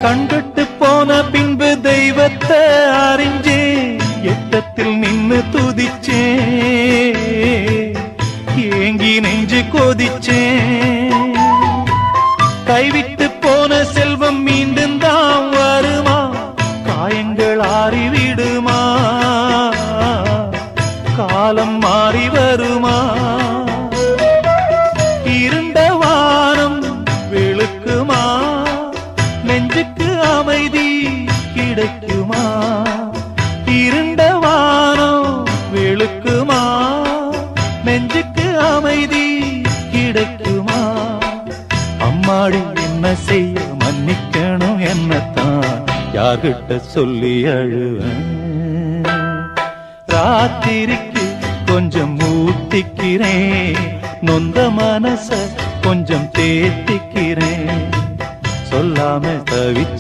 கண்கட்டு போன பின்பு தெய்வத்தை அறிஞ்சே எட்டத்தில் நின்னு துதிச்சே ஏங்கி நெஞ்சு கொதிச்சே கைவிட்டு போன செல்வம் மீண்டும் தான் வருமா காயங்கள் ஆறிவிடுமா காலம் மாறி வருமா இருண்ட வானம் வெளுக்குமா நெஞ்சுக்கு அமைதி கிடைக்குமா இருண்ட வானம் வெளுக்குமா நெஞ்சுக்கு அமைதி கிடைக்குமா அம்மாடி என்ன செய்ய மன்னிக்கணும் என்னத்தான் யார்கிட்ட சொல்லி அழுவேன் ராத்திரிக்கு கொஞ்சம் ஊத்திக்கிறேன் நொந்த மனச கொஞ்சம் தேத்திக்கிறேன் சொல்லாம தவிச்சு